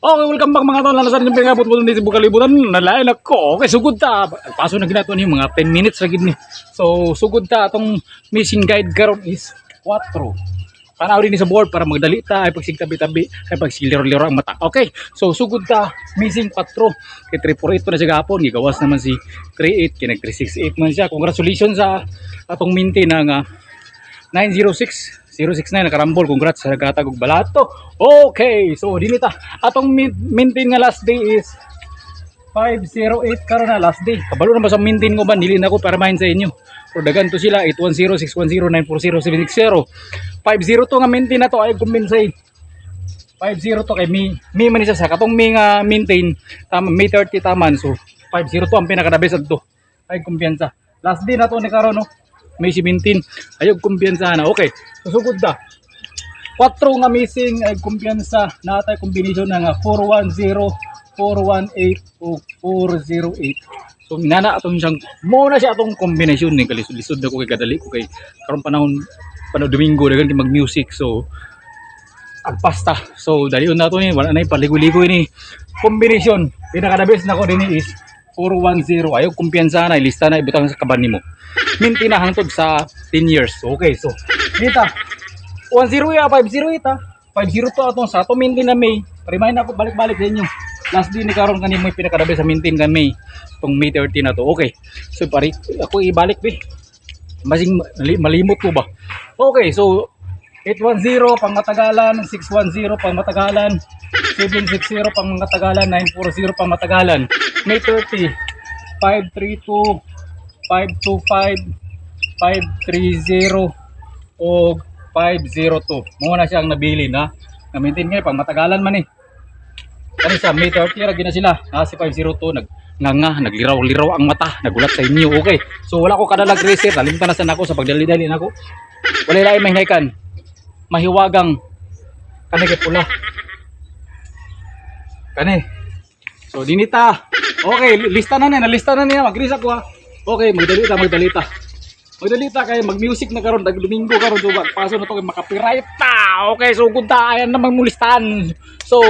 Okay, welcome back mga tol. Nalasan yung pingabot-bot ni Bukalibutan. Nalain ako. Okay, sugod ta. Paso na ginato ni mga 10 minutes lagi ni. So, sugod ta. Atong missing guide karon is 4. Tanaw din sa board para magdali ta. Ay pagsigtabi-tabi. Ay pagsiliro-liro ang mata. Okay, so sugod ta. Missing 4. Kay 348 pa na siya gapon. Gigawas naman si 38. Kinag 368 man siya. Congratulations sa atong minti ng 906. 069 nakarambol, congrats sa nagkatag og balato. Okay, so dinita atong maintain nga last day is 508 karon na last day. Kabalo na ba sa maintain ko ba nili na ko para mahin sa inyo. Pero dagan to sila 810-610-940-760. 502 nga maintain na to ay kumbensay. 502 kay mi man isa sa katong mi nga maintain tama May 30 taman, so 502 ang pinaka-best adto. Ay kumpiyansa. Last day na to ni karon no. May 17 ayog kumpiyansa na. Okay, susugod da 4 nga missing ay kumpiyansa na atay kombinasyon na nga 410, 418 o 408. So minana atong siyang mo na siya atong kombinasyon ni kalisod-lisod ako kay kadali ko kay karon panahon Domingo dagan kay mag music, so agpasta. So dali na to ni wala na paligoy-ligoy ni kombinasyon. Pinaka the best nako dinhi is 410. Ayog kumpiyansa na ilista na ibutang sa kaban nimo. Minti na hangtod sa 10 years. Okay, so dita 10 ya 508 ha. 502 atong sa ato minti na May. Remind ako balik-balik sa inyo. Last day ni karon kanimo may pinakadabi sa mintin kan May. Tong May 30 na to. Okay. So pare ako ibalik bi. Masing malimot ko ba. Okay, so 810 pang matagalan, 610 pang matagalan, 760 pang matagalan, 940 pang matagalan. May 30 532 525 530 o 502. Mo na siya ang nabili na. Gamitin nga pang matagalan man eh. Kani sa May 30 ra gina sila. Si 502 nagliraw-liraw ang mata, nagulat sa inyo. Okay. So wala ko kadalag reset, nalimtan na sa nako sa pagdali-dali nako. Wala lain mahinaykan. Mahiwagang kani kay pula. Kani. So dinita. Okay, lista na nalista na niya, mag-reset ko ha. Okay, magdalita. Magdalita kay mag-music na karon dag Domingo karon so paso na to kay makapiright ta. Okay, so good ta ayan na magmulistan. So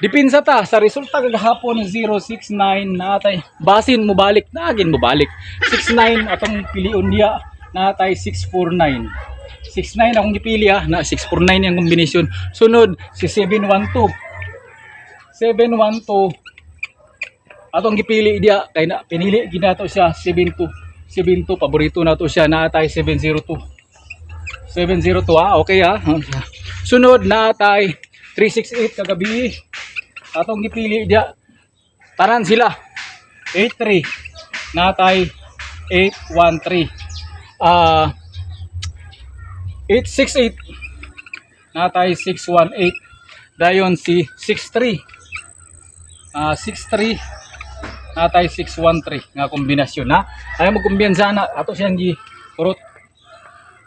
dipinsa ta sa resulta kagahapon 069 natay basin mo balik nagin mo balik 69 atong piliun niya natay 649. 69 akong gipili ha na 649 yung kombinasyon. Sunod si 712 atong gipili dia kay na pinili ginato siya 72 paborito na to siya natay 702 ha. Okay ha. Sunod natay 368 kagabi atong gipili dia tanan sila 83 natay 813 868 natay 618 dayon si 63 63 natay 613 nga kombinasyon ha. Ay mo kumbiyansa na ato siyang gi kurot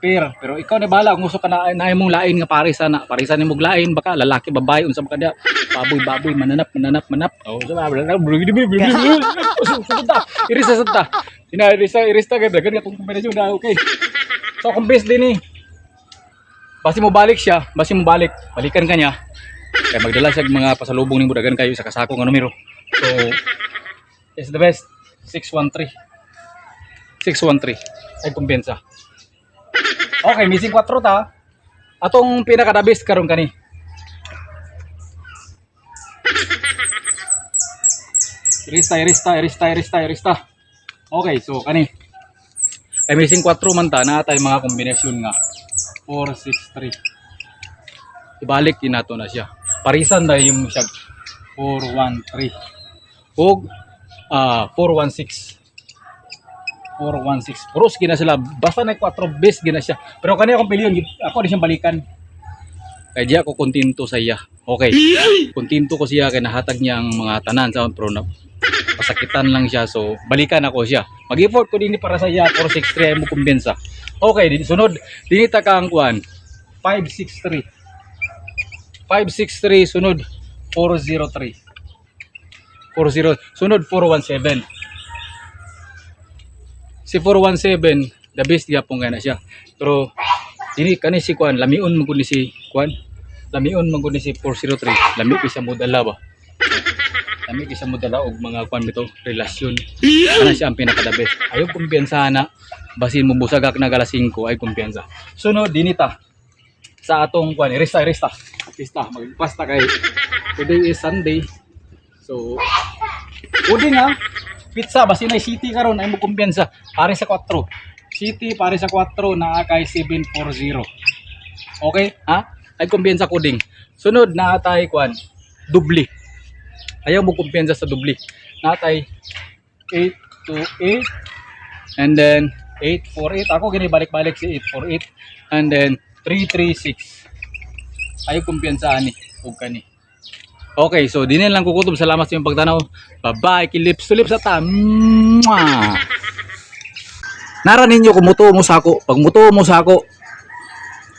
pero ikaw na bahala kung gusto ka na mong lain nga parisan nimo lain baka lalaki babae unsa man kada baboy mananap oh so irista kay dagan atong kombinasyon na. Okay, so kung best din ni basi mo balik siya balikan ka niya kay magdala siya mga pasalubong nimo dagan kayo sa kasako nga numero. So is the best 613 ay kumbensa. Okay, missing 4 ta atong pinaka the best karon kani irista. Okay, so kani ay missing 4 man ta na tay mga kombinasyon nga 463 ibalik din nato na siya parisan dahil yung siya 413 o 416 puros gina sila basta na 4 base gina siya pero kani akong piliyon ako di siyang balikan kay di ako kontento sa iya. Okay, kontento ko siya kay nahatag niya ang mga tanan sa pro na pasakitan lang siya, so balikan ako siya, mag-effort ko din para sa iya 463 ay mo kumbensa. Okay, sunod dinita ka ang kuan 563 sunod 403 sunod 417 si 417 the best gyapon nga na siya pero dili kani si kuan lamion mo kun si kuan lamion man gud ni si 403 lami kay sa modala ba. Lami kay sa modala og mga kwan bitaw relasyon. Ana siya ang pinaka the best. Ayaw kumpiyansa na basin mo busagak na galas 5 ay kumpiyansa. Sunod dinita sa atong kwan resta magpasta kay today is Sunday. So udi nga pizza basin ay city karon ay mo kumpiyansa pare sa 4. City pare sa 4 naa kay 740. Okay, ha? Ay kumpiyansa coding. Sunod na atay kwan dubli. Ayaw mo kumpiyansa sa dubli. Natay 828 and then 848. Ako gini balik-balik si 848 and then 336. Ayaw kumpiyansa ani ug kani. Okay, so dinin lang kukutob. Salamat sa iyong pagtanaw. Bye-bye. Kilips to lips ata. Mwah! Nara ninyo kung mutuo mo sa ako. Pag mutuo mo sa ako,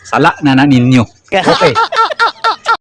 sala na ninyo. Okay.